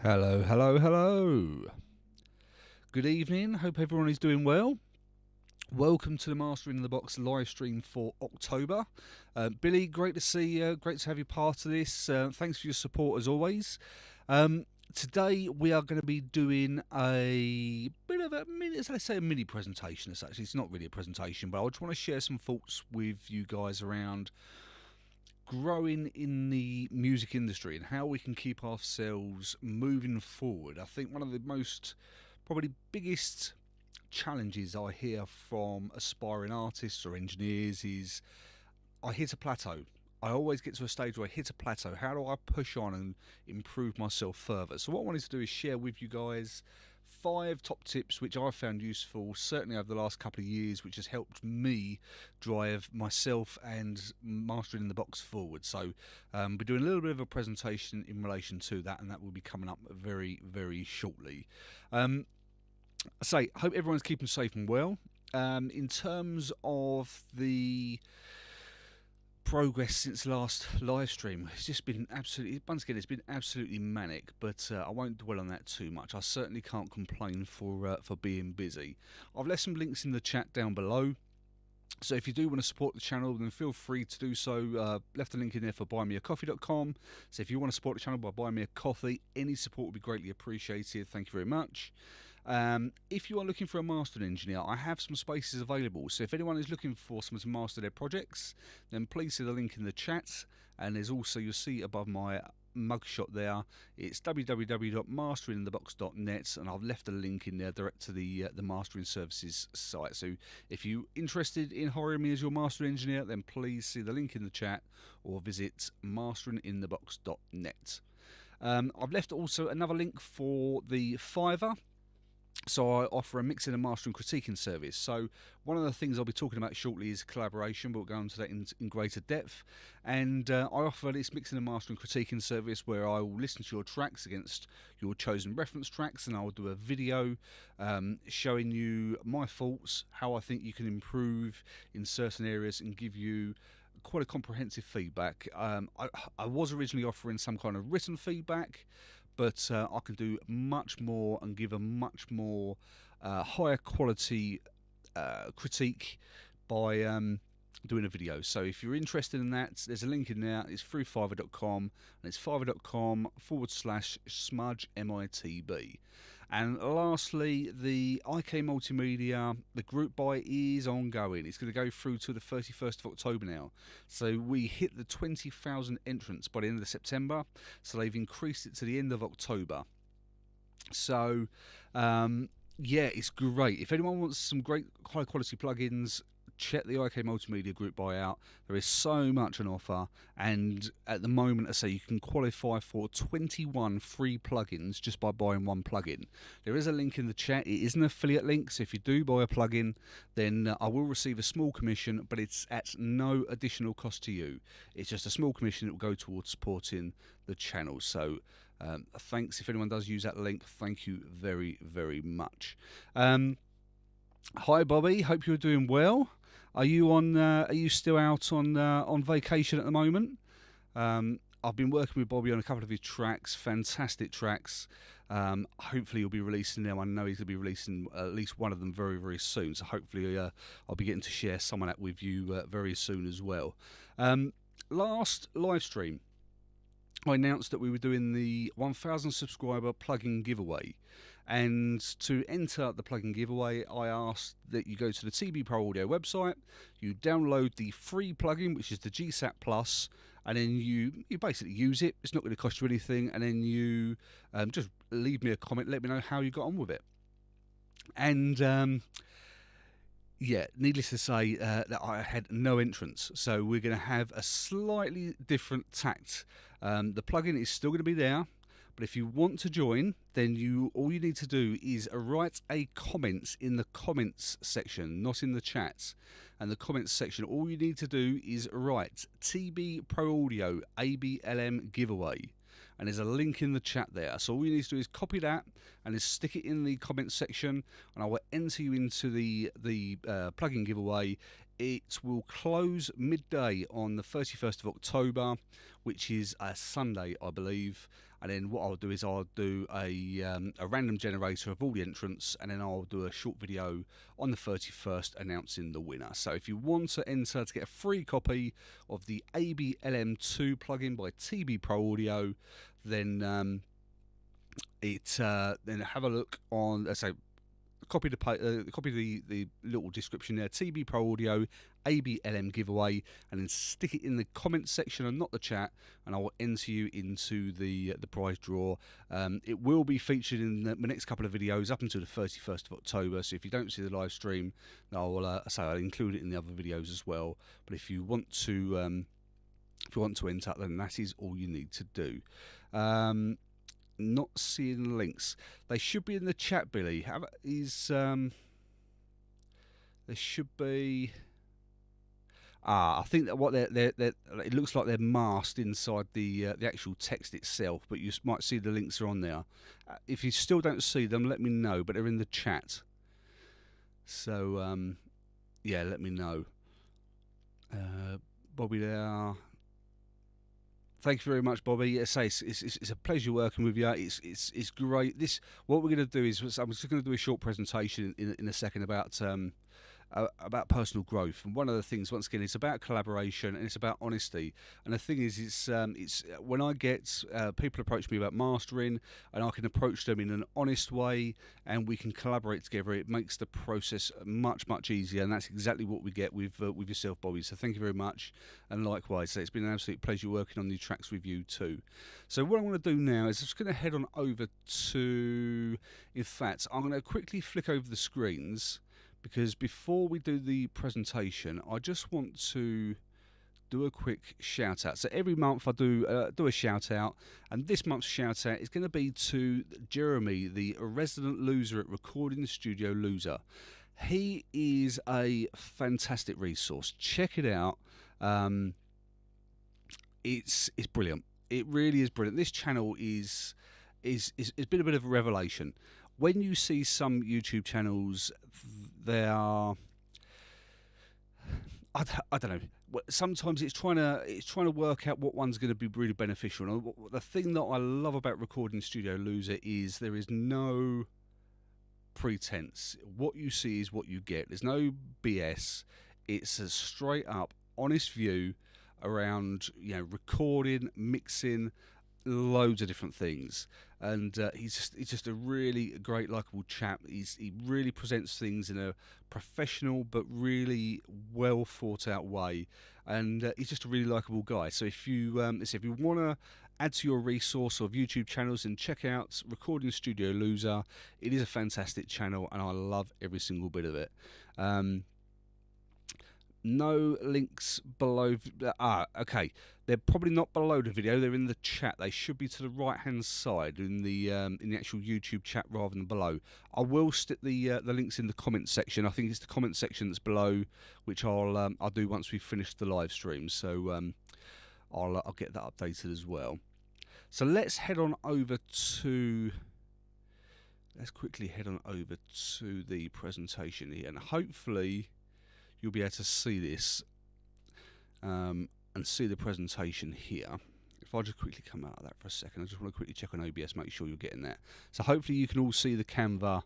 Hello, hello, hello. Good evening. Hope everyone is doing well. Welcome to the Mastering in the Box live stream for October. Billy, great to see you. Great to have you part of this. Thanks for your support as always. Today we are going to be doing a bit of a mini, let's say a mini presentation. It's not really a presentation, but I just want to share some thoughts with you guys around growing in the music industry and how we can keep ourselves moving forward. I think one of the most probably biggest challenges I hear from aspiring artists or engineers is I hit a plateau. I always get to a stage where I hit a plateau. How do I push on and improve myself further? So what I wanted to do is share with you guys 5 top tips which I found useful certainly over the last couple of years, which has helped me drive myself and Mastering in the Box forward. So we're doing a little bit of a presentation in relation to that, and that will be coming up very, very shortly. I hope everyone's keeping safe and well. In terms of the progress since last live stream, it's just been absolutely, once again, it's been absolutely manic, but I won't dwell on that too much. I certainly can't complain for being busy. I've left some links in the chat down below, so if you do want to support the channel, then feel free to do so. Left a link in there for buymeacoffee.com. So if you want to support the channel by buying me a coffee, any support would be greatly appreciated. Thank you very much. If you are looking for a mastering engineer, I have some spaces available. So if anyone is looking for someone to master their projects, then please see the link in the chat. And there's also, you'll see above my mugshot there, it's www.masteringinthebox.net, and I've left a link in there direct to the mastering services site. So if you're interested in hiring me as your mastering engineer, then please see the link in the chat or visit masteringinthebox.net. I've left also another link for the Fiverr. So I offer a mixing and mastering critiquing service. So one of the things I'll be talking about shortly is collaboration, but we'll go into that in greater depth. And I offer this mixing and mastering critiquing service where I will listen to your tracks against your chosen reference tracks, and I will do a video showing you my thoughts, how I think you can improve in certain areas, and give you quite a comprehensive feedback. I was originally offering some kind of written feedback, but I can do much more and give a much more higher quality critique by doing a video. So if you're interested in that, there's a link in there. It's through fiverr.com, and it's fiverr.com/smudge MITB. And lastly, the IK Multimedia, the group buy is ongoing. It's going to go through to the 31st of October now. So we hit the 20,000 entrants by the end of September. So they've increased it to the end of October. So, yeah, it's great. If anyone wants some great high quality plugins, check the IK Multimedia group buy out. There is so much on offer, and at the moment, I say you can qualify for 21 free plugins just by buying one plugin. There is a link in the chat. It is an affiliate link, so if you do buy a plugin, then I will receive a small commission, but it's at no additional cost to you. It's just a small commission that will go towards supporting the channel. So thanks if anyone does use that link. Thank you very, very much. Hi Bobby, hope you're doing well. Are you on? Are you still out on vacation at the moment? I've been working with Bobby on a couple of his tracks, fantastic tracks. Hopefully he'll be releasing them. I know he's going to be releasing at least one of them very, very soon. So hopefully I'll be getting to share some of that with you very soon as well. Last live stream, I announced that we were doing the 1,000 subscriber plugin giveaway. And to enter the plugin giveaway, I asked that you go to the TB Pro Audio website, you download the free plugin, which is the GSAT Plus, and then you basically use it. It's not going to cost you anything, and then you just leave me a comment, let me know how you got on with it. And yeah, needless to say that I had no entrance, so we're going to have a slightly different tact. The plugin is still going to be there, but if you want to join, then all you need to do is write a comment in the comments section, not in the chat. And the comments section, all you need to do is write TB Pro Audio ABLM giveaway. And there's a link in the chat there. So all you need to do is copy that and then stick it in the comments section, and I will enter you into the plugin giveaway. it will close midday on the 31st of October, which is a Sunday, I believe. And then what I'll do is I'll do a random generator of all the entrants, and then I'll do a short video on the 31st announcing the winner. So if you want to enter to get a free copy of the ABLM2 plugin by TB Pro Audio, then then have a look on copy the little description there, TB Pro Audio ABLM giveaway, and then stick it in the comment section and not the chat, and I will enter you into the prize draw. It will be featured in the next couple of videos up until the 31st of October, so if you don't see the live stream, I'll include it in the other videos as well. But if you want to enter, then that is all you need to do. Not seeing links. They should be in the chat, Billy. There should be. I think that what they're it looks like they're masked inside the actual text itself, but you might see the links are on there. If you still don't see them, let me know. But they're in the chat. So yeah, let me know. Bobby there. Thank you very much, Bobby. Yes, it's a pleasure working with you. It's great. What we're going to do is I'm just going to do a short presentation in a second about personal growth. And one of the things, once again, it's about collaboration and it's about honesty. And the thing is, it's when I get people approach me about mastering, and I can approach them in an honest way, and we can collaborate together. It makes the process much easier, and that's exactly what we get with yourself, Bobby. So thank you very much, and likewise. So it's been an absolute pleasure working on new tracks with you too. So what I'm going to do now is I'm just going to head on over to. In fact, I'm going to quickly flick over the screens, because before we do the presentation, I just want to do a quick shout out. So every month I do a shout out, and this month's shout out is going to be to Jeremy, the resident loser at Recording Studio Loser. He is a fantastic resource. Check it out. It's brilliant. It really is brilliant. This channel is been a bit of a revelation. When you see some YouTube channels, they are, I don't know. Sometimes it's trying to work out what one's going to be really beneficial. And the thing that I love about Recording Studio Loser is there is no pretense. What you see is what you get. There's no BS. It's a straight up, honest view around recording, mixing, loads of different things. And he's just a really great, likable chap. He really presents things in a professional but really well thought out way, and he's just a really likable guy. So if you want to add to your resource of YouTube channels, and check out Recording Studio Loser. It is a fantastic channel, and I love every single bit of it. No links below. Okay. They're probably not below the video. They're in the chat. They should be to the right-hand side in the actual YouTube chat rather than below. I will stick the links in the comment section. I think it's the comment section that's below, which I'll do once we've finished the live stream. So I'll get that updated as well. So let's head on over to. Let's quickly head on over to the presentation here, and hopefully you'll be able to see this and see the presentation here. If I just quickly come out of that for a second, I just want to quickly check on OBS, make sure you're getting that. So hopefully you can all see the Canva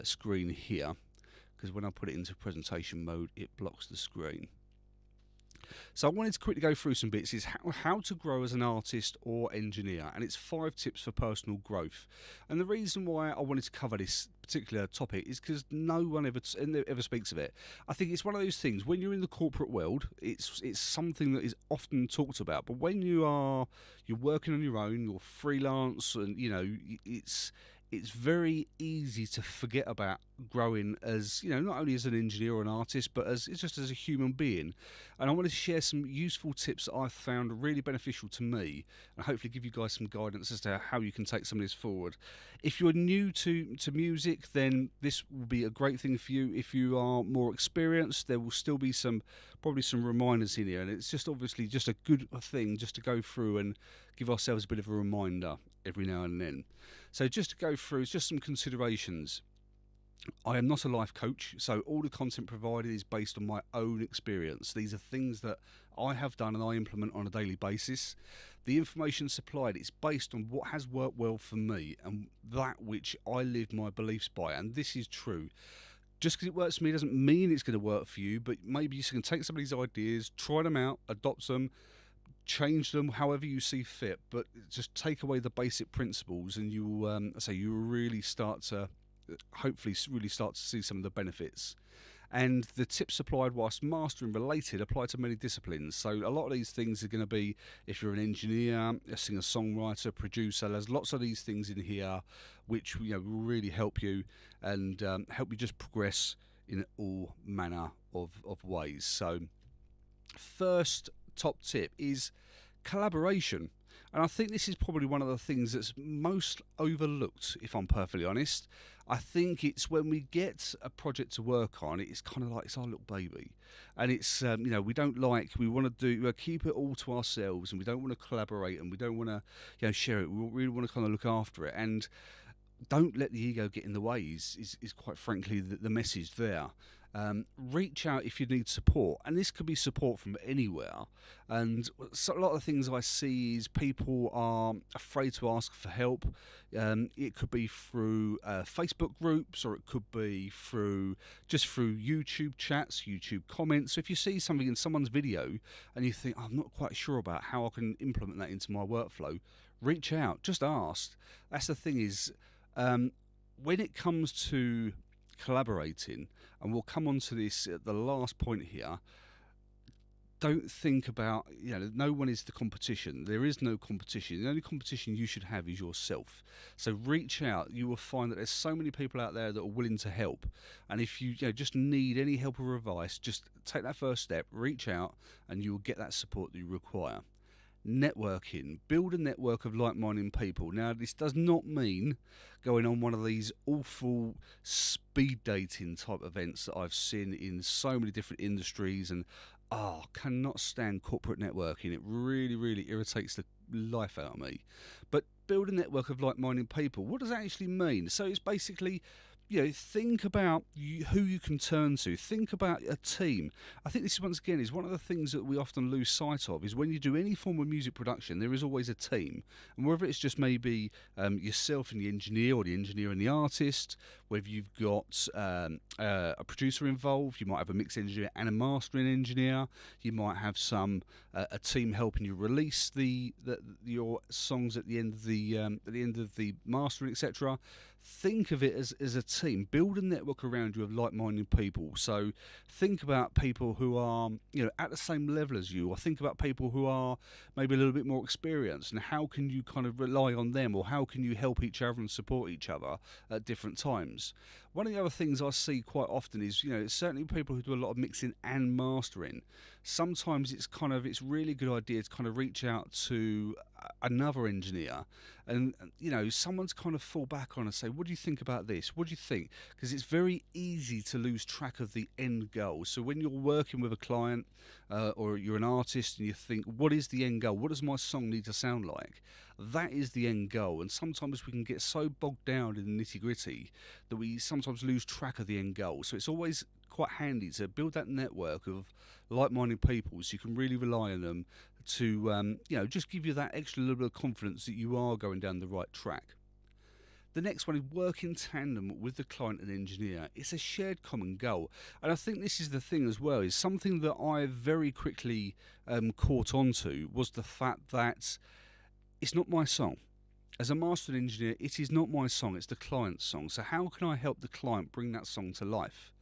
screen here, because when I put it into presentation mode, it blocks the screen. So I wanted to quickly go through some bits. Is how to grow as an artist or engineer, and it's 5 tips for personal growth. And the reason why I wanted to cover this particular topic is because no one ever speaks of it. I think it's one of those things, when you're in the corporate world, it's something that is often talked about, but when you're working on your own, you're freelance, and it's very easy to forget about growing as, not only as an engineer or an artist, but just as a human being. And I want to share some useful tips that I've found really beneficial to me, and hopefully give you guys some guidance as to how you can take some of this forward. If you're new to music, then this will be a great thing for you. If you are more experienced, there will still be probably some reminders in here, and it's just obviously just a good thing just to go through and give ourselves a bit of a reminder every now and then. So just to go through, just some considerations. I am not a life coach, so all the content provided is based on my own experience. These are things that I have done and I implement on a daily basis. The information supplied is based on what has worked well for me and that which I live my beliefs by, and this is true. Just because it works for me doesn't mean it's going to work for you, but maybe you can take some of these ideas, try them out, adopt them, change them however you see fit, but just take away the basic principles and you will you will really start to hopefully really start to see some of the benefits. And the tips supplied whilst mastering related apply to many disciplines. So a lot of these things are going to be, if you're an engineer, a singer songwriter, producer, there's lots of these things in here which will really help you and help you just progress in all manner of ways. So first top tip is collaboration. And I think this is probably one of the things that's most overlooked, if I'm perfectly honest. I think it's when we get a project to work on, it's kind of like it's our little baby. And it's, we want to keep it all to ourselves, and we don't want to collaborate, and we don't want to share it. We really want to kind of look after it. And don't let the ego get in the way is quite frankly the message there. Reach out if you need support, and this could be support from anywhere. And so a lot of things I see is people are afraid to ask for help. It could be through Facebook groups, or it could be through YouTube chats, YouTube comments. So if you see something in someone's video and you think, I'm not quite sure about how I can implement that into my workflow, reach out, just ask. That's the thing is, when it comes to collaborating, and we'll come on to this at the last point here, don't think about, no one is the competition. There is no competition. The only competition you should have is yourself. So reach out. You will find that there's so many people out there that are willing to help. And if you, just need any help or advice, just take that first step, reach out, and you will get that support that you require. Networking. Build a network of like-minded people. Now, this does not mean going on one of these awful speed dating type events that I've seen in so many different industries, and cannot stand corporate networking. It really, really irritates the life out of me. But build a network of like-minded people. What does that actually mean? So it's basically, think about who you can turn to. Think about a team. I think this, once again, is one of the things that we often lose sight of, is when you do any form of music production, there is always a team. And whether it's just maybe yourself and the engineer, or the engineer and the artist, whether you've got a producer involved, you might have a mix engineer and a mastering engineer, you might have a team helping you release your songs at the end of the mastering, etc. Think of it as a team. Build a network around you of like-minded people. So think about people who are at the same level as you, or think about people who are maybe a little bit more experienced, and how can you kind of rely on them, or how can you help each other and support each other at different times. One of the other things I see quite often is, certainly people who do a lot of mixing and mastering, sometimes it's really a good idea to kind of reach out to another engineer, and someone's kind of fall back on and say, what do you think about this? What do you think? Because it's very easy to lose track of the end goal. So when you're working with a client or you're an artist and you think, what is the end goal? What does my song need to sound like? That is the end goal. And sometimes we can get so bogged down in the nitty-gritty that we sometimes lose track of the end goal. So it's always quite handy to build that network of like-minded people, so you can really rely on them to just give you that extra little bit of confidence that you are going down the right track. The next one is work in tandem with the client and engineer. It's a shared common goal. And I think this is the thing as well, is something that I very quickly caught onto, was the fact that it's not my song. As a master engineer, it is not my song, it's the client's song. So how can I help the client bring that song to life?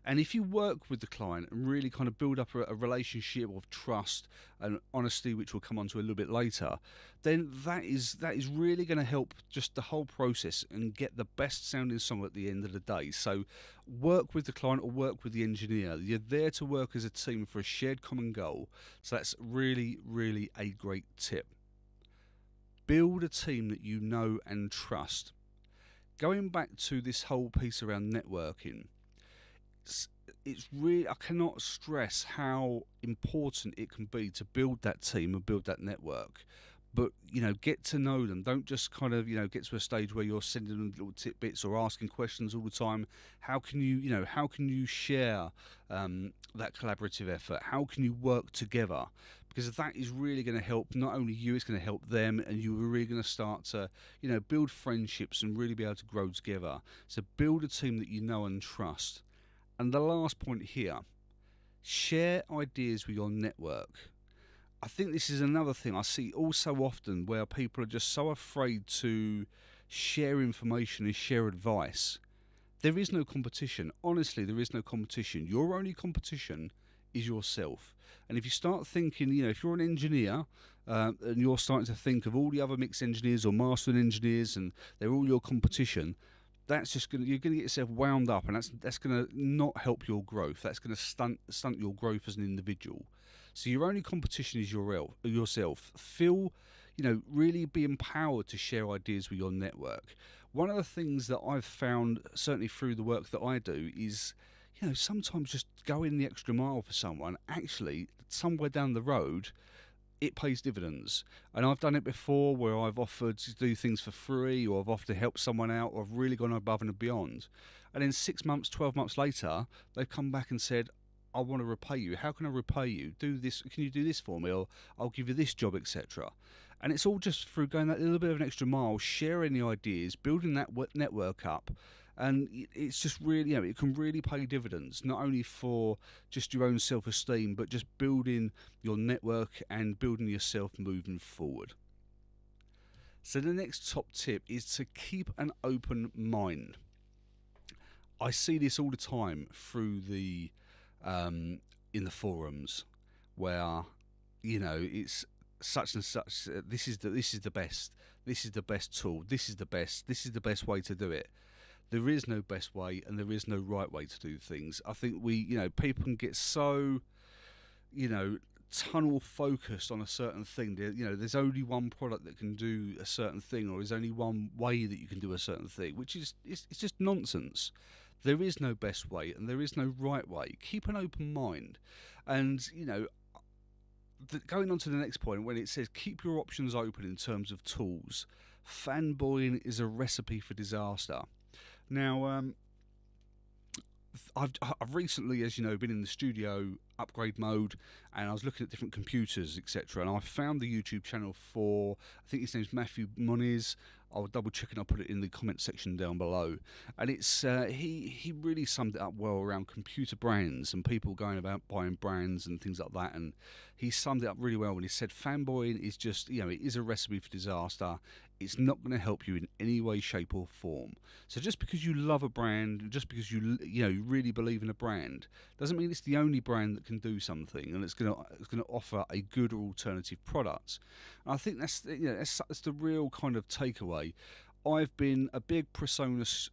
And if you work with the client and really kind of build up a relationship of trust and honesty, which we'll come on to a little bit later, then that is really going to help just the whole process and get the best sounding song at the end of the day. So work with the client or work with the engineer. You're there to work as a team for a shared common goal. So that's really, really a great tip. Build a team that you know and trust. Going back to this whole piece around networking, it's really, I cannot stress how important it can be to build that team and build that network. but get to know them. Don't just kind of get to a stage where you're sending them little tidbits or asking questions all the time. How can you share that collaborative effort? How can you work together? Because that is really going to help not only you, it's going to help them, and you're really going to start to build friendships and really be able to grow together. So build a team that you know and trust. And the last point here, share ideas with your network. I think this is another thing I see all so often, where people are just so afraid to share information and share advice. There is no competition. Honestly, there is no competition. Your only competition is yourself. And if you start thinking, if you're an engineer and you're starting to think of all the other mix engineers or mastering engineers and they're all your competition, that's just you're gonna get yourself wound up, and that's gonna not help your growth. That's gonna stunt your growth as an individual. So your only competition is yourself. Really be empowered to share ideas with your network. One of the things that I've found, certainly through the work that I do, is sometimes just going the extra mile for someone. Actually, somewhere down the road, it pays dividends. And I've done it before, where I've offered to do things for free, or I've offered to help someone out, or I've really gone above and beyond. And then 6 months, 12 months later, they've come back and said, I want to repay you. How can I repay you? Do this. Can you do this for me? Or I'll give you this job, etc. And it's all just through going that little bit of an extra mile, sharing the ideas, building that network up. And it's just really, it can really pay dividends, not only for just your own self-esteem, but just building your network and building yourself moving forward. So the next top tip is to keep an open mind. I see this all the time through the in the forums, where it's such and such. This is the best. This is the best tool. This is the best way to do it. There is no best way, and there is no right way to do things. I think people can get so tunnel focused on a certain thing. There's only one product that can do a certain thing, or there's only one way that you can do a certain thing, which is it's just nonsense. There is no best way, and there is no right way. Keep an open mind. And going on to the next point, when it says keep your options open in terms of tools, fanboying is a recipe for disaster. Now, I've recently, as you know, been in the studio upgrade mode, and I was looking at different computers, etc. And I found the YouTube channel for, I think his name's Matthew Moniz. I'll double check and I'll put it in the comment section down below. And it's he really summed it up well around computer brands and people going about buying brands and things like that. And he summed it up really well when he said fanboying is just, it is a recipe for disaster. It's not going to help you in any way, shape or form. So just because you love a brand, just because you really believe in a brand, doesn't mean it's the only brand that can do something and it's going to offer a good alternative product. And I think that's the real kind of takeaway. I've been a big PreSonus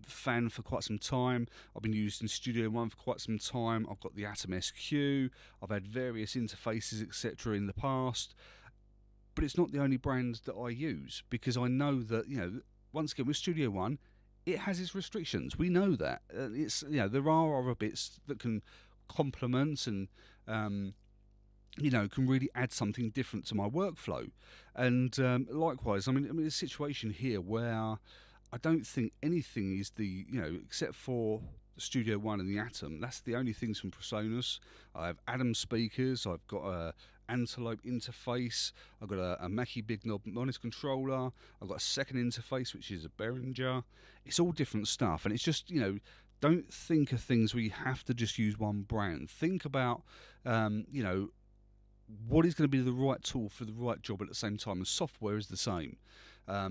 fan for quite some time. I've been using Studio One for quite some time. I've got the Atom SQ. I've had various interfaces, etc. in the past. But it's not the only brand that I use, because I know that, once again, with Studio One, it has its restrictions. We know that. It's there are other bits that can complement and can really add something different to my workflow. And likewise, I mean, a situation here where I don't think anything is the except for Studio One and the Atom. That's the only things from PreSonus. I have Atom speakers. I've got a Antelope interface. I've got a Mackie Big Knob monitor controller. I've got a second interface, which is a Behringer. It's all different stuff, and it's just don't think of things where you have to just use one brand. Think about what is going to be the right tool for the right job at the same time. And software is the same. I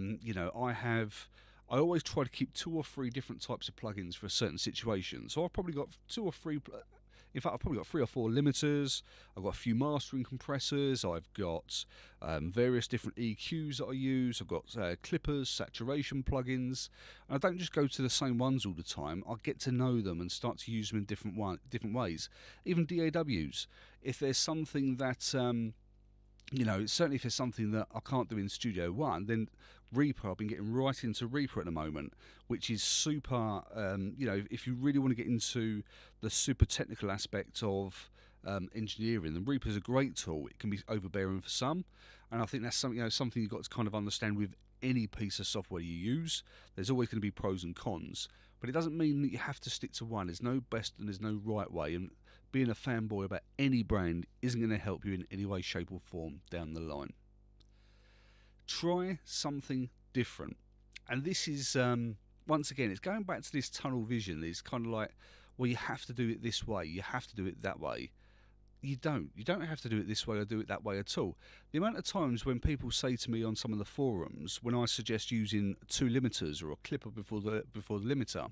always try to keep 2 or 3 different types of plugins for a certain situation. So I've probably got 2 or 3. In fact, I've probably got 3 or 4 limiters. I've got a few mastering compressors. I've got various different EQs that I use. I've got clippers, saturation plugins. And I don't just go to the same ones all the time. I get to know them and start to use them in different ways. Even DAWs. If there's something that certainly if there's something that I can't do in Studio One, then Reaper, I've been getting right into Reaper at the moment, which is super, if you really want to get into the super technical aspect of engineering. The Reaper's a great tool. It can be overbearing for some, and I think that's something you've got to kind of understand with any piece of software you use. There's always going to be pros and cons, but it doesn't mean that you have to stick to one. There's no best and there's no right way, and being a fanboy about any brand isn't going to help you in any way, shape or form down the line. Try something different. And this is, once again, it's going back to this tunnel vision. It's kind of like, well, you have to do it this way, you have to do it that way. You don't have to do it this way or do it that way at all. The amount of times when people say to me on some of the forums, when I suggest using 2 limiters or a clipper before the limiter,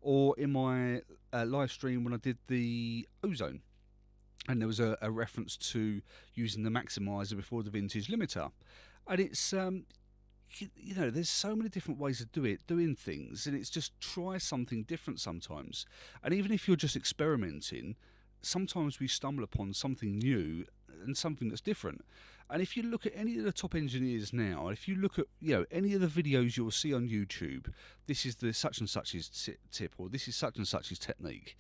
or in my live stream when I did the ozone, and there was a reference to using the maximizer before the vintage limiter, and it's there's so many different ways of doing things, and it's just try something different sometimes. And even if you're just experimenting, sometimes we stumble upon something new and something that's different. And if you look at any of the top engineers now, if you look at any of the videos you'll see on YouTube, this is the such and such's tip, or this is such and such's technique.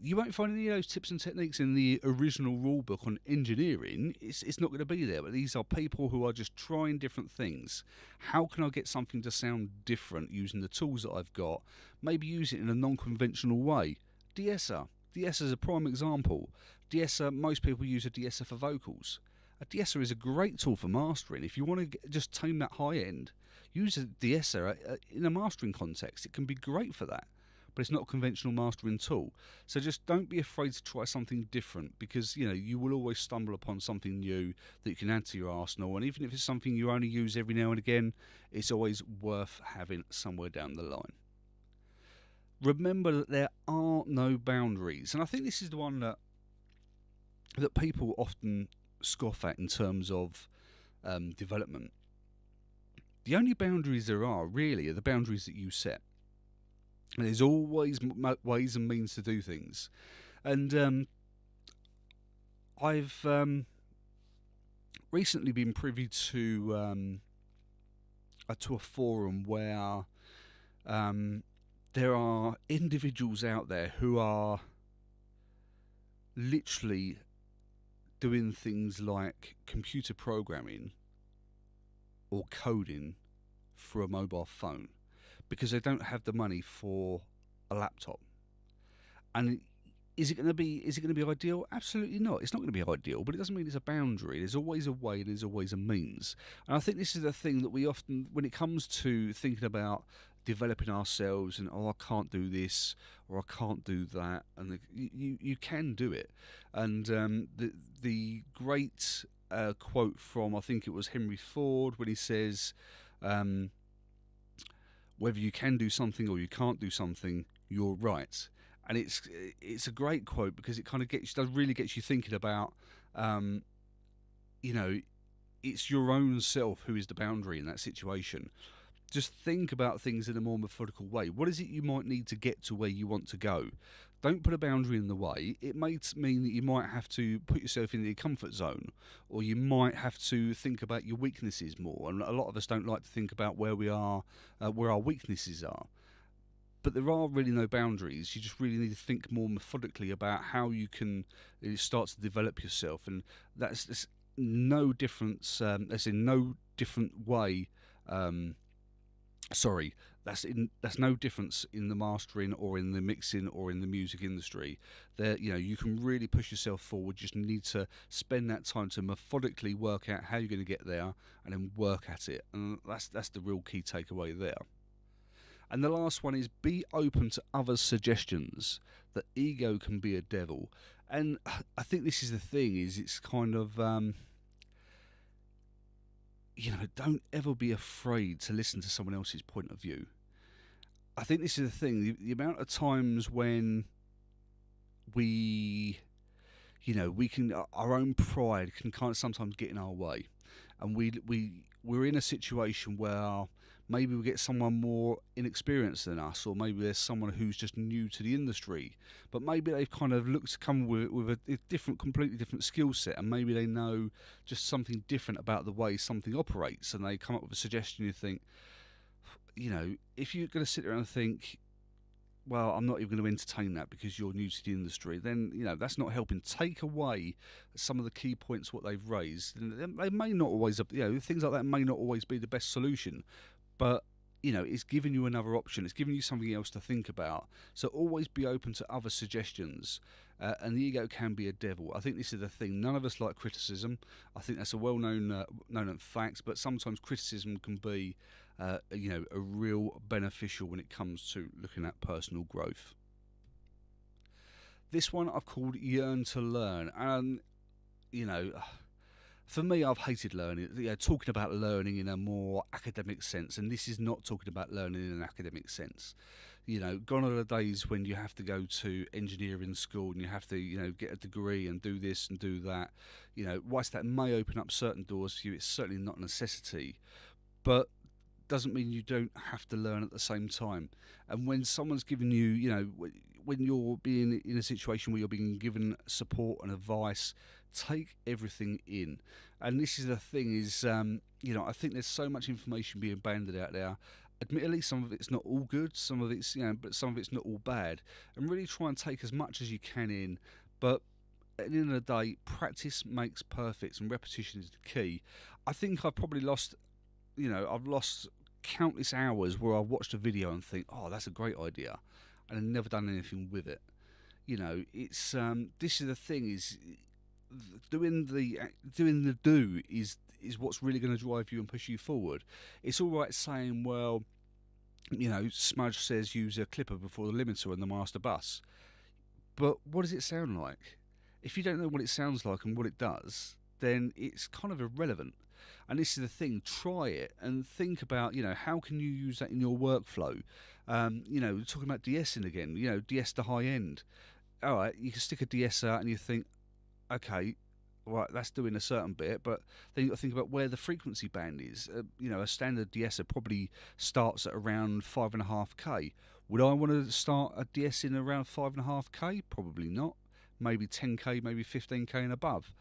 You won't find any of those tips and techniques in the original rule book on engineering. It's not going to be there, but these are people who are just trying different things. How can I get something to sound different using the tools that I've got? Maybe use it in a non-conventional way. De-esser. De-esser is a prime example. De-esser, most people use a de-esser for vocals. A de-esser is a great tool for mastering. If you want to just tame that high end, use a de-esser in a mastering context. It can be great for that, but it's not a conventional mastering tool. So just don't be afraid to try something different, because you will always stumble upon something new that you can add to your arsenal. And even if it's something you only use every now and again, it's always worth having somewhere down the line. Remember that there are no boundaries, and I think this is the one that people often scoff at in terms of development. The only boundaries there are really are the boundaries that you set. And there's always ways and means to do things, and I've recently been privy to a forum where there are individuals out there who are literally doing things like computer programming or coding for a mobile phone because they don't have the money for a laptop. And is it going to be ideal? Absolutely not. It's not going to be ideal, but it doesn't mean it's a boundary. There's always a way, there's always a means. And I think this is the thing that we often, when it comes to thinking about developing ourselves, and I can't do this or I can't do that, and you can do it. And the great quote from, I think it was Henry Ford, when he says, whether you can do something or you can't do something, you're right. And it's a great quote because it kind of does really get you thinking about, it's your own self who is the boundary in that situation. Just think about things in a more methodical way. What is it you might need to get to where you want to go? Don't put a boundary in the way. It might mean that you might have to put yourself in your comfort zone, or you might have to think about your weaknesses more. And a lot of us don't like to think about where our weaknesses are. But there are really no boundaries. You just really need to think more methodically about how you can start to develop yourself, and that's no difference. That's in no different way. That's no difference in the mastering or in the mixing or in the music industry. There, you can really push yourself forward. You just need to spend that time to methodically work out how you're going to get there, and then work at it. And that's the real key takeaway there. And the last one is be open to other suggestions. That ego can be a devil. And I think this is the thing, is it's kind of, don't ever be afraid to listen to someone else's point of view. I think this is the thing, the amount of times when we can, our own pride can kind of sometimes get in our way. And we're in a situation where maybe we get someone more inexperienced than us, or maybe there's someone who's just new to the industry, but maybe they've kind of come with a completely different skill set, and maybe they know just something different about the way something operates, and they come up with a suggestion. You think, if you're going to sit there and think, well, I'm not even going to entertain that because you're new to the industry, then, that's not helping. Take away some of the key points what they've raised. And they may not always, things like that may not always be the best solution, but it's giving you another option. It's giving you something else to think about. So always be open to other suggestions. And the ego can be a devil. I think this is the thing. None of us like criticism. I think that's a well-known known fact. But sometimes criticism can be, a real beneficial when it comes to looking at personal growth. This one I've called "Yearn to Learn," and you know for me, I've hated learning. Talking about learning in a more academic sense, and this is not talking about learning in an academic sense. Gone are the days when you have to go to engineering school and you have to, get a degree and do this and do that. Whilst that may open up certain doors for you, it's certainly not a necessity. But doesn't mean you don't have to learn at the same time. And when someone's giving you, when you're being in a situation where you're being given support and advice, take everything in. And this is the thing is, I think there's so much information being banded out there. Admittedly, some of it's not all good, some of it's, but some of it's not all bad. And really try and take as much as you can in. But at the end of the day, practice makes perfect, and repetition is the key. I think I've probably lost, I've lost countless hours where I watched a video and think, oh, that's a great idea, and I've never done anything with it. It's this is the thing is doing the do is what's really going to drive you and push you forward. It's all right saying, well, Smudge says use a clipper before the limiter and the master bus, but what does it sound like? If you don't know what it sounds like and what it does, then it's kind of irrelevant. And this is the thing, try it and think about, how can you use that in your workflow? Talking about de-essing again, de-ess the high end. All right, you can stick a de-ess out and you think, okay, right, that's doing a certain bit, but then you've got to think about where the frequency band is. A standard de-esser probably starts at around 5.5k. Would I want to start a de-essing around 5.5k? Probably not. Maybe 10k, maybe 15k and above.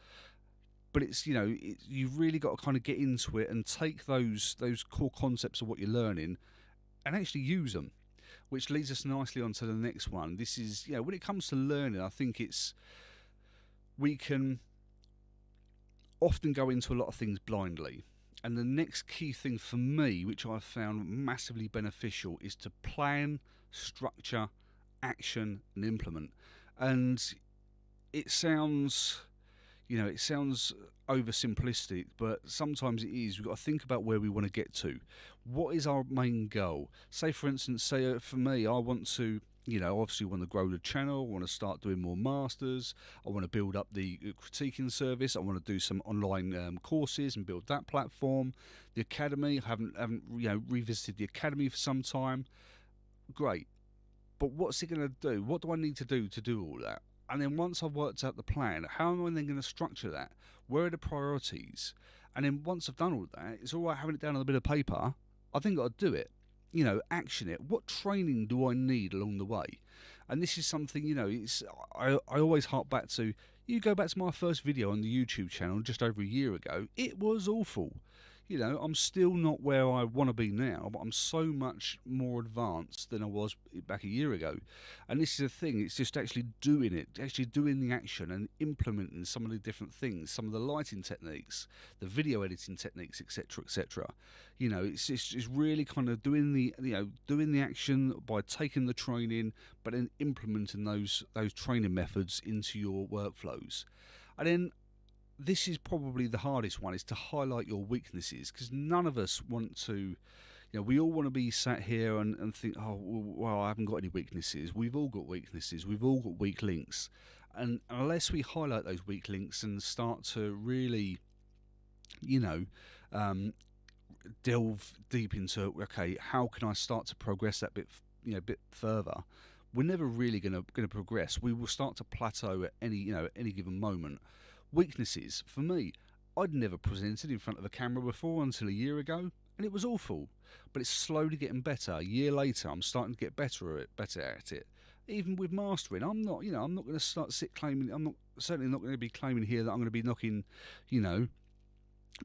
But it's you've really got to kind of get into it and take those core concepts of what you're learning and actually use them, which leads us nicely onto the next one. This is when it comes to learning, I think we can often go into a lot of things blindly, and the next key thing for me, which I've found massively beneficial, is to plan, structure, action, and implement. And it sounds oversimplistic, but sometimes it is. We've got to think about where we want to get to. What is our main goal? Say, for instance, for me, I want to, obviously want to grow the channel. I want to start doing more masters. I want to build up the critiquing service. I want to do some online courses and build that platform. The academy, I haven't revisited the academy for some time. Great. But what's it going to do? What do I need to do all that? And then once I've worked out the plan, how am I then going to structure that? Where are the priorities? And then once I've done all that, it's all right having it down on a bit of paper. I think I've got to do it. Action it. What training do I need along the way? And this is something, I always hark back to. You go back to my first video on the YouTube channel just over a year ago. It was awful. I'm still not where I want to be now, but I'm so much more advanced than I was back a year ago. And this is the thing, it's just actually doing it, actually doing the action and implementing some of the different things, some of the lighting techniques, the video editing techniques, etc., etc. It's really kind of doing the action by taking the training, but then implementing those training methods into your workflows. And then this is probably the hardest one, is to highlight your weaknesses, because none of us want to, we all want to be sat here and think, oh, well, I haven't got any weaknesses. We've all got weaknesses. We've all got weak links. And unless we highlight those weak links and start to really, delve deep into, okay, how can I start to progress that bit further? We're never really going to progress. We will start to plateau at any given moment. Weaknesses, for me, I'd never presented in front of a camera before until a year ago, and it was awful. But it's slowly getting better. A year later, I'm starting to get better at it. Even with mastering, I'm not going to start claiming. I'm certainly not going to be claiming here that I'm going to be knocking,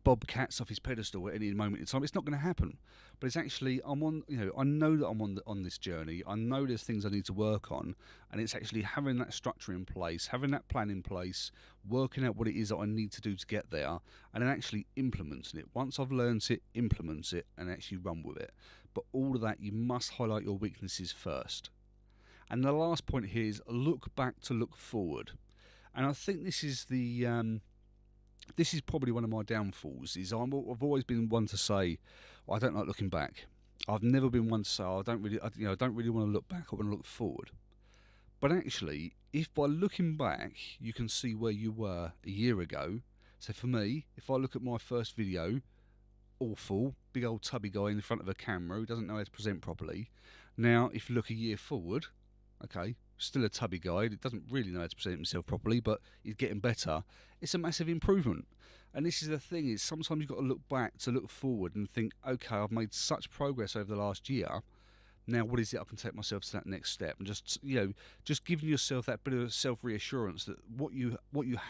Bob Cats off his pedestal at any moment in time. It's not going to happen. But it's actually, I'm on, I know that I'm on this journey. I know there's things I need to work on, and it's actually having that structure in place, having that plan in place, working out what it is that I need to do to get there, and then actually implementing it. Once I've learned it, implement it, and actually run with it. But all of that, you must highlight your weaknesses first. And the last point here is look back to look forward. And I think this is this is probably one of my downfalls. Is I've always been one to say, I don't like looking back. I've never been one to say, I don't really want to look back. I want to look forward. But actually, if by looking back you can see where you were a year ago. So for me, if I look at my first video, awful, big old tubby guy in front of a camera who doesn't know how to present properly. Now, if you look a year forward, okay, still a tubby guy that doesn't really know how to present himself properly, but he's getting better. It's a massive improvement. And this is the thing, is sometimes you've got to look back to look forward and think, okay, I've made such progress over the last year. Now, what is it I can take myself to that next step? And just giving yourself that bit of self-reassurance that what you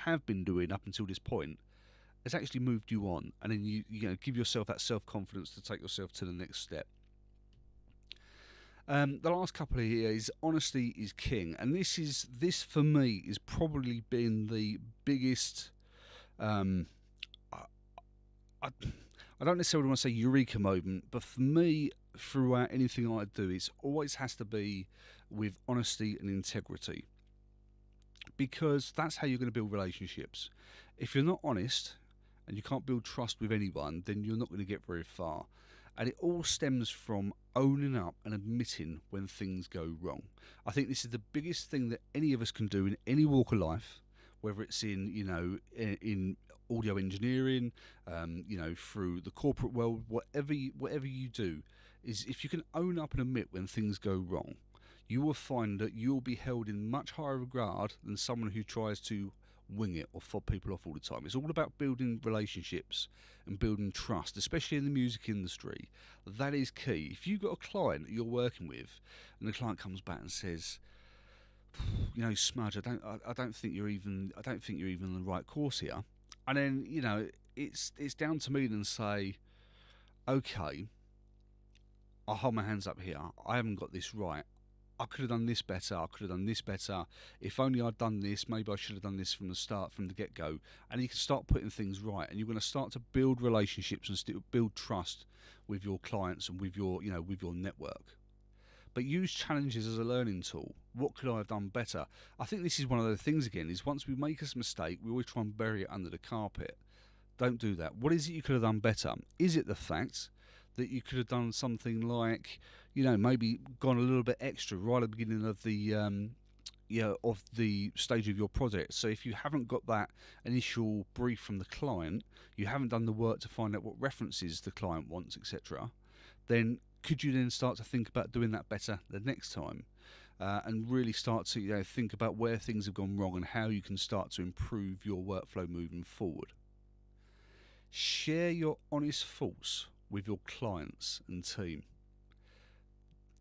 have been doing up until this point has actually moved you on. And then you give yourself that self-confidence to take yourself to the next step. The last couple of here is honesty is king, and this for me is probably been the biggest. I don't necessarily want to say eureka moment, but for me, throughout anything I do, it always has to be with honesty and integrity, because that's how you're going to build relationships. If you're not honest and you can't build trust with anyone, then you're not going to get very far. And it all stems from owning up and admitting when things go wrong. I think this is the biggest thing that any of us can do in any walk of life, whether it's in audio engineering, through the corporate world, whatever you do, is if you can own up and admit when things go wrong, you will find that you'll be held in much higher regard than someone who tries to wing it or fob people off all the time. It's all about building relationships and building trust, especially in the music industry. That is key. If you've got a client that you're working with, and the client comes back and says, Smudge, I don't think you're even on the right course here, and then it's down to me to say, okay, I'll hold my hands up here. I haven't got this right. I could have done this better. I could have done this better. If only I'd done this, maybe I should have done this from the start, from the get-go. And you can start putting things right, and you're going to start to build relationships and build trust with your clients and with your network. But use challenges as a learning tool. What could I have done better? I think this is one of the things, again, is once we make a mistake, we always try and bury it under the carpet. Don't do that. What is it you could have done better? Is it the fact that you could have done something like, maybe gone a little bit extra right at the beginning of the stage of your project? So if you haven't got that initial brief from the client, you haven't done the work to find out what references the client wants, etc., then could you then start to think about doing that better the next time? And really start to think about where things have gone wrong and how you can start to improve your workflow moving forward. Share your honest thoughts with your clients and team.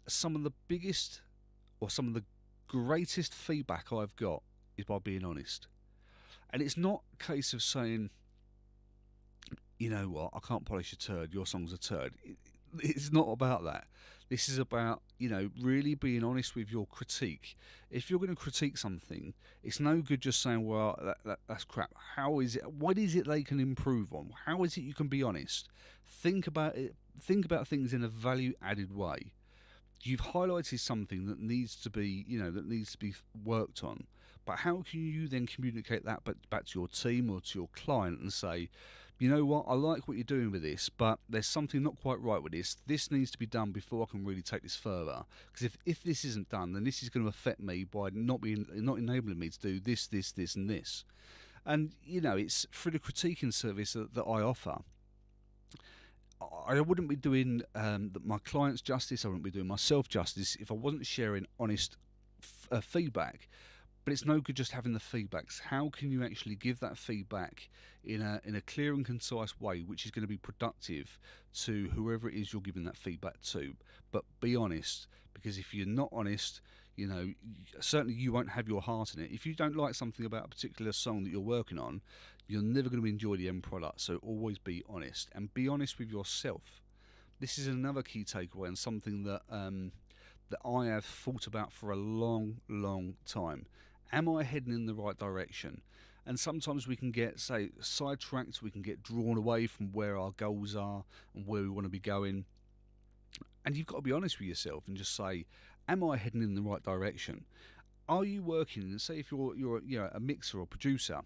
Some of the biggest or some of the greatest feedback I've got is by being honest. And it's not a case of saying, you know what, I can't polish a turd, your song's a turd. It's not about that. This is about, really being honest with your critique. If you're going to critique something, it's no good just saying, well, that's crap. How is it? What is it they can improve on? How is it you can be honest? Think about it. Think about things in a value-added way. You've highlighted something that needs to be, worked on. But how can you then communicate that back to your team or to your client and say, you know what, I like what you're doing with this, but there's something not quite right with this. This needs to be done before I can really take this further. Because if this isn't done, then this is going to affect me by not enabling me to do this, and this. And, it's through the critiquing service that I offer. I wouldn't be doing my clients justice, I wouldn't be doing myself justice if I wasn't sharing honest feedback. But it's no good just having the feedbacks. How can you actually give that feedback in a clear and concise way, which is going to be productive to whoever it is you're giving that feedback to? But be honest, because if you're not honest, Certainly you won't have your heart in it. If you don't like something about a particular song that you're working on, you're never going to enjoy the end product. So always be honest, and be honest with yourself. This is another key takeaway, and something that that I have thought about for a long, long time. Am I heading in the right direction? And sometimes we can get, say, sidetracked, we can get drawn away from where our goals are and where we want to be going. And you've got to be honest with yourself and just say, am I heading in the right direction? Are you working, say if you're a mixer or producer,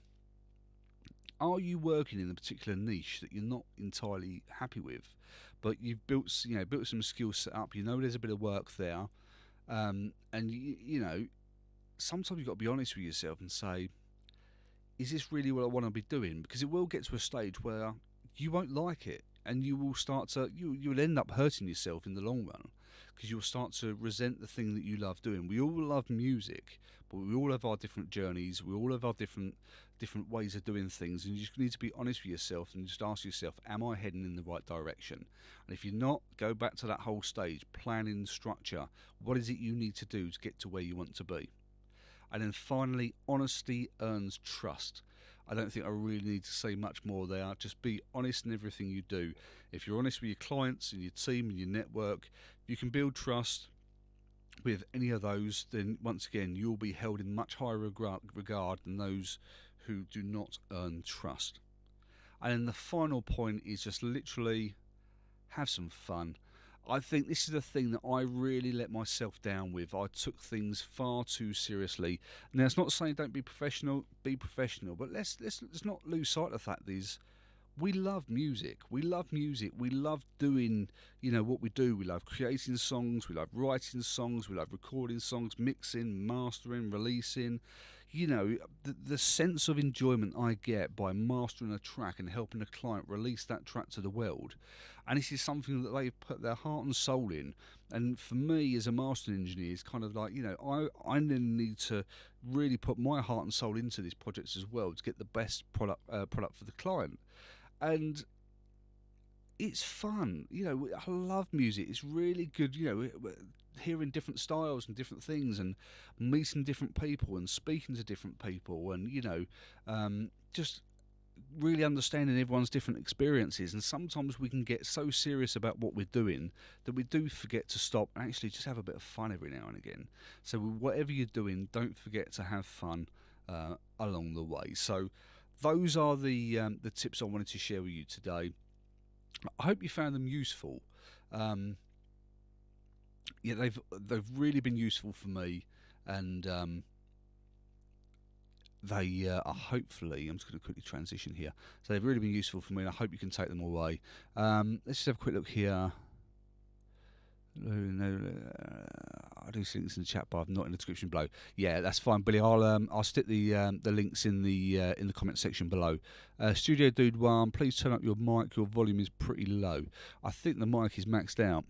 are you working in a particular niche that you're not entirely happy with, but you've built some skills set up, there's a bit of work there, and sometimes you've got to be honest with yourself and say, is this really what I want to be doing? Because it will get to a stage where you won't like it, and you will start to you'll end up hurting yourself in the long run, because you'll start to resent the thing that you love doing. We all love music, but we all have our different journeys. We all have our different ways of doing things, and you just need to be honest with yourself and just ask yourself, am I heading in the right direction? And if you're not, go back to that whole stage, planning, structure. What is it you need to do to get to where you want to be? And then finally, honesty earns trust. I don't think I really need to say much more there. Just be honest in everything you do. If you're honest with your clients and your team and your network, you can build trust with any of those. Then once again, you'll be held in much higher regard than those who do not earn trust. And then the final point is just literally have some fun. I think this is the thing that I really let myself down with. I took things far too seriously. Now, it's not saying don't be professional, but let's not lose sight of the fact that we love music. We love music. We love doing, what we do. We love creating songs. We love writing songs. We love recording songs, mixing, mastering, releasing. The sense of enjoyment I get by mastering a track and helping a client release that track to the world. And this is something that they've put their heart and soul in. And for me, as a mastering engineer, it's kind of like, I then need to really put my heart and soul into these projects as well to get the best product for the client. And it's fun. I love music. It's really good, hearing different styles and different things and meeting different people and speaking to different people and, just really understanding everyone's different experiences. And sometimes we can get so serious about what we're doing that we do forget to stop and actually just have a bit of fun every now and again. So whatever you're doing, don't forget to have fun along the way. So those are the tips I wanted to share with you today. I hope you found them useful. They've really been useful for me, and they are hopefully, I'm just going to quickly transition here. So they've really been useful for me, and I hope you can take them away. Let's just have a quick look here. I do see links in the chat bar, not in the description below. Yeah, that's fine, Billy. I'll stick the links in the comment section below. Studio Dude 1, please turn up your mic. Your volume is pretty low. I think the mic is maxed out.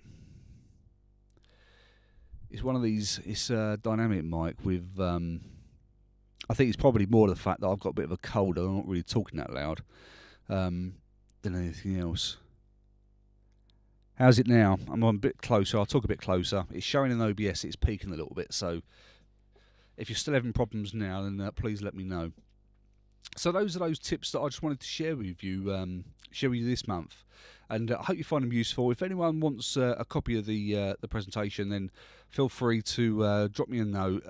It's one of these. It's a dynamic mic with. I think it's probably more the fact that I've got a bit of a cold and I'm not really talking that loud than anything else. How's it now? I'm on a bit closer. I'll talk a bit closer. It's showing in OBS. It's peaking a little bit. So if you're still having problems now, then please let me know. So those are those tips that I just wanted to share with you this month. And I hope you find them useful. If anyone wants a copy of the presentation, then feel free to drop me a note.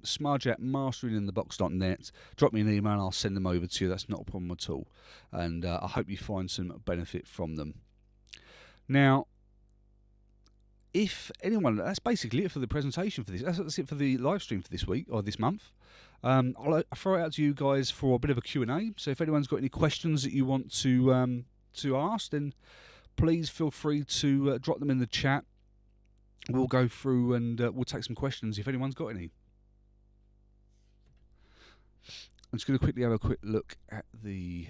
Smudge at masteringinthebox.net. Drop me an email and I'll send them over to you. That's not a problem at all. And I hope you find some benefit from them. Now, if anyone, that's basically it for the presentation for this. That's it for the live stream for this week or this month. I'll throw it out to you guys for a bit of a Q&A. So if anyone's got any questions that you want to ask, then please feel free to drop them in the chat. We'll go through and we'll take some questions if anyone's got any. I'm just going to quickly have a quick look at the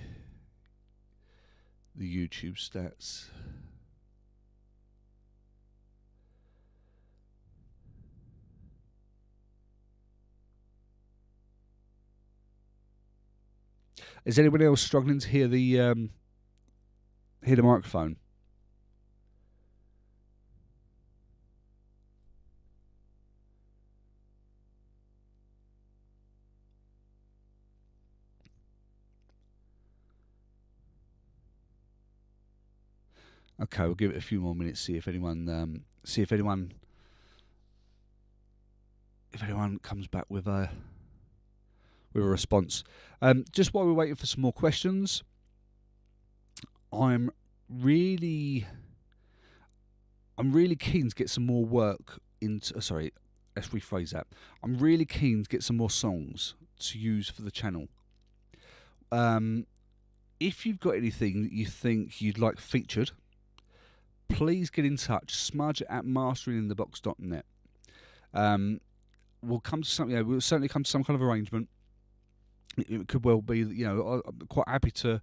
YouTube stats. Is anybody else struggling to hear the microphone? Okay, we'll give it a few more minutes. See if anyone comes back with a response. Just while we're waiting for some more questions, I'm really keen to get some more work into. Sorry, let's rephrase that. I'm really keen to get some more songs to use for the channel. If you've got anything that you think you'd like featured, please get in touch. Smudge at masteringinthebox.net. We'll come to something. We'll certainly come to some kind of arrangement. It could well be that, I'm quite happy to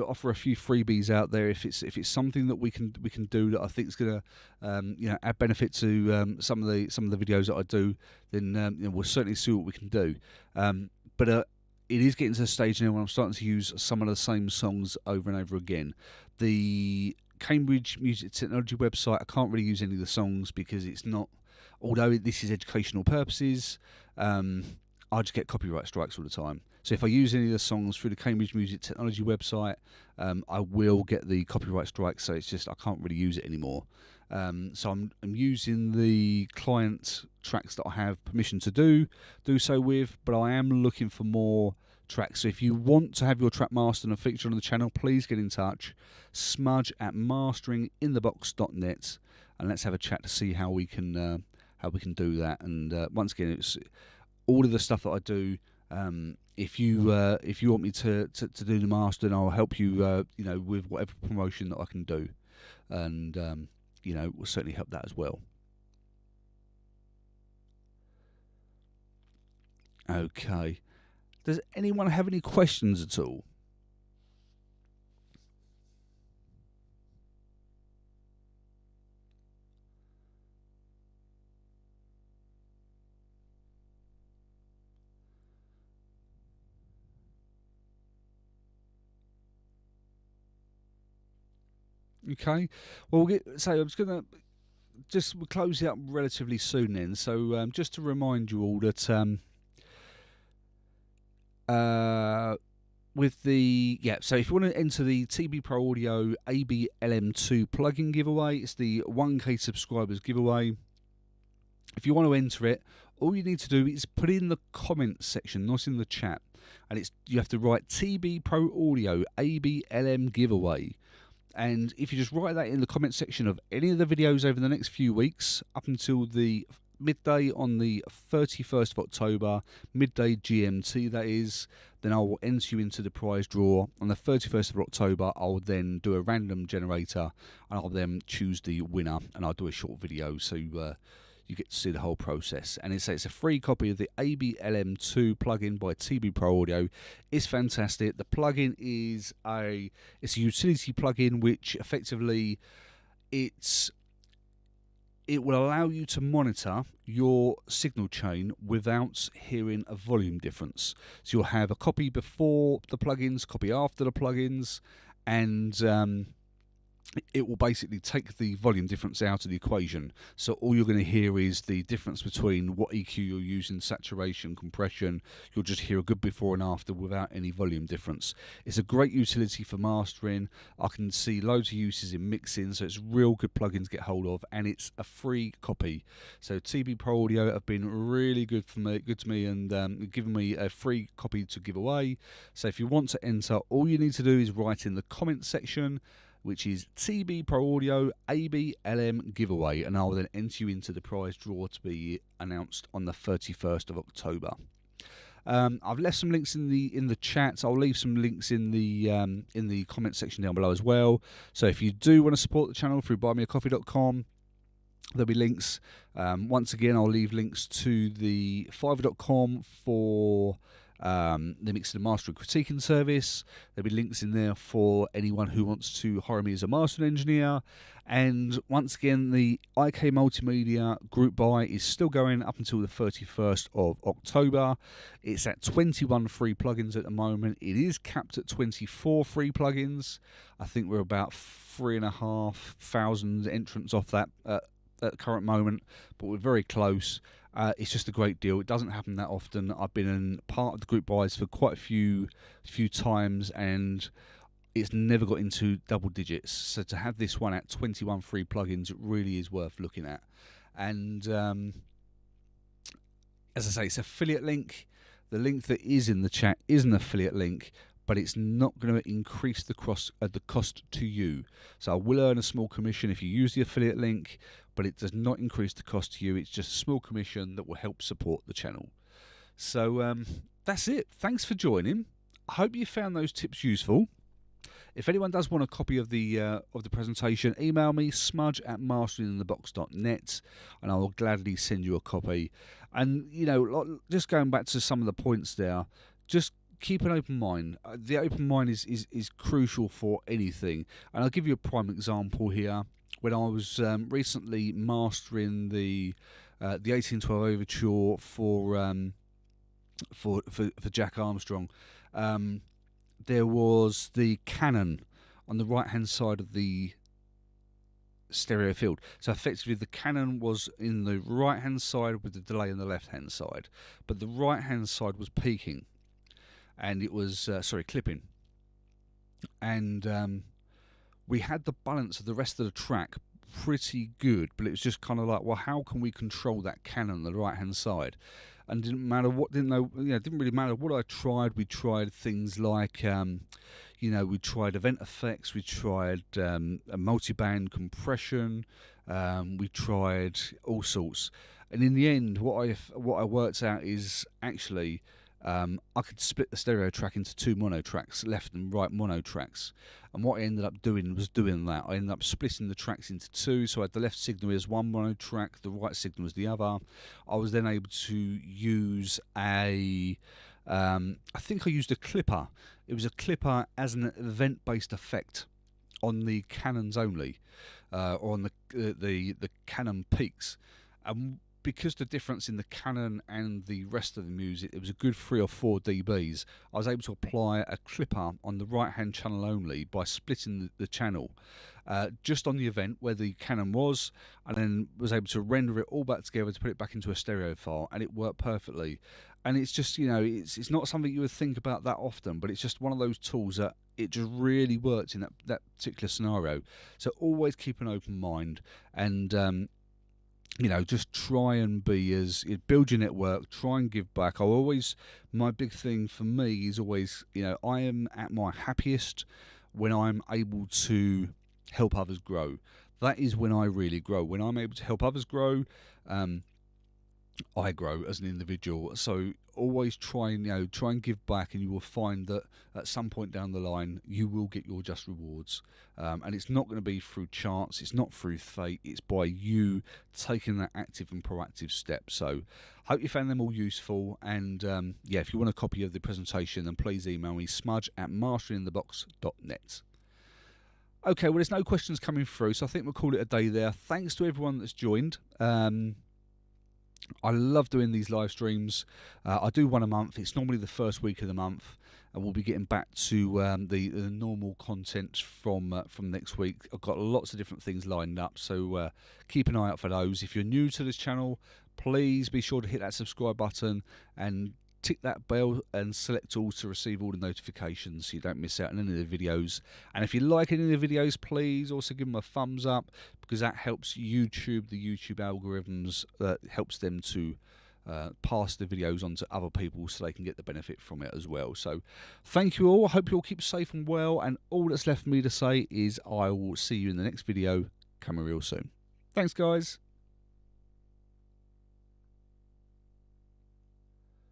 offer a few freebies out there if it's something that we can do that I think is going to add benefit to some of the videos that I do. Then we'll certainly see what we can do. But it is getting to the stage now when I'm starting to use some of the same songs over and over again. The Cambridge Music Technology website, I can't really use any of the songs because it's not. Although this is educational purposes, I just get copyright strikes all the time. So if I use any of the songs through the Cambridge Music Technology website, I will get the copyright strike. So it's just I can't really use it anymore. So I'm using the client tracks that I have permission to do so with, but I am looking for more tracks. So if you want to have your track mastered and featured on the channel, please get in touch. Smudge at masteringinthebox.net, and let's have a chat to see how we can do that. And once again, it's all of the stuff that I do. If you want me to do the mastering, I'll help you with whatever promotion that I can do, and we'll certainly help that as well. Okay. Does anyone have any questions at all? Okay. Well, I'm just gonna we'll close it up relatively soon then. So just to remind you all that so if you want to enter the TB Pro Audio ABLM2 plugin giveaway, it's the 1K subscribers giveaway. If you want to enter it, all you need to do is put in the comments section, not in the chat, and you have to write TB Pro Audio ABLM giveaway. And if you just write that in the comment section of any of the videos over the next few weeks, up until the midday on the 31st of October, midday GMT that is, then I will enter you into the prize draw. On the 31st of October, I'll then do a random generator, and I'll then choose the winner, and I'll do a short video so you get to see the whole process. And it's a free copy of the ABLM2 plugin by TB Pro Audio. It's fantastic. The plugin is it's a utility plugin which effectively it will allow you to monitor your signal chain without hearing a volume difference. So you'll have a copy before the plugins, copy after the plugins, and it will basically take the volume difference out of the equation. So all you're going to hear is the difference between what EQ you're using, saturation, compression. You'll just hear a good before and after without any volume difference. It's a great utility for mastering. I can see loads of uses in mixing, so it's a real good plugin to get hold of, and it's a free copy. So TB Pro Audio have been really good to me, and given me a free copy to give away. So if you want to enter, all you need to do is write in the comment section, which is TB Pro Audio ABLM giveaway, and I'll then enter you into the prize draw to be announced on the 31st of October. I've left some links in the chat. I'll leave some links in the comment section down below as well. So if you do want to support the channel through buymeacoffee.com, there'll be links. Once again, I'll leave links to the fiverr.com for the mixing and mastering critiquing service. There'll be links in there for anyone who wants to hire me as a mastering engineer. And once again, the IK Multimedia group buy is still going up until the 31st of October. It's at 21 free plugins at the moment. It is capped at 24 free plugins. I think we're about 3,500 entrants off that at the current moment, but we're very close. It's just a great deal. It doesn't happen that often. I've been in part of the group buys for quite a few times, and it's never got into double digits. So to have this one at 21 free plugins, it really is worth looking at. And as I say, it's affiliate link. The link that is in the chat is an affiliate link, but it's not going to increase the cost to you. So I will earn a small commission if you use the affiliate link, but it does not increase the cost to you. It's just a small commission that will help support the channel. So that's it. Thanks for joining. I hope you found those tips useful. If anyone does want a copy of the presentation, email me, smudge@masteringinthebox.net, and I will gladly send you a copy. And, you know, just going back to some of the points there, just keep an open mind. The open mind is crucial for anything. And I'll give you a prime example here. When I was recently mastering the 1812 Overture for Jack Armstrong, there was the canon on the right-hand side of the stereo field. So effectively the canon was in the right-hand side with the delay on the left-hand side. But the right-hand side was peaking. And it was, clipping. And we had the balance of the rest of the track pretty good. But it was just kind of like, well, how can we control that canon on the right-hand side? And didn't really matter what I tried. We tried things like, we tried event effects, we tried a multi-band compression, we tried all sorts. And in the end, what I worked out is actually I could split the stereo track into two mono tracks, left and right mono tracks. And what I ended up doing was doing that. I ended up splitting the tracks into two, so I had the left signal as one mono track, the right signal as the other. I was then able to use I think I used a clipper. It was a clipper as an event-based effect on the cannons only, or on the canon peaks. And because the difference in the canon and the rest of the music, it was a good 3 or 4 dBs, I was able to apply a clipper on the right-hand channel only by splitting the channel just on the event where the canon was, and then was able to render it all back together to put it back into a stereo file, and it worked perfectly. And it's just, it's not something you would think about that often, but it's just one of those tools that it just really worked in that particular scenario. So always keep an open mind, and just try and build your network, try and give back. My big thing for me is always, I am at my happiest when I'm able to help others grow. That is when I really grow. When I'm able to help others grow, I grow as an individual. So always try and give back, and you will find that at some point down the line you will get your just rewards. And it's not going to be through chance, it's not through fate, it's by you taking that active and proactive step. So hope you found them all useful, and if you want a copy of the presentation, then please email me, smudge@masteringinthebox.net. Okay, well, there's no questions coming through, so I think we'll call it a day there. Thanks to everyone that's joined. I love doing these live streams. I do one a month. It's normally the first week of the month, and we'll be getting back to the normal content from next week. I've got lots of different things lined up, so keep an eye out for those. If you're new to this channel, please be sure to hit that subscribe button and tick that bell and select all to receive all the notifications so you don't miss out on any of the videos. And if you like any of the videos, please also give them a thumbs up, because that helps YouTube, the YouTube algorithms, that helps them to pass the videos on to other people so they can get the benefit from it as well. So thank you all. I hope you all keep safe and well, and all that's left for me to say is I will see you in the next video coming real soon. Thanks, guys.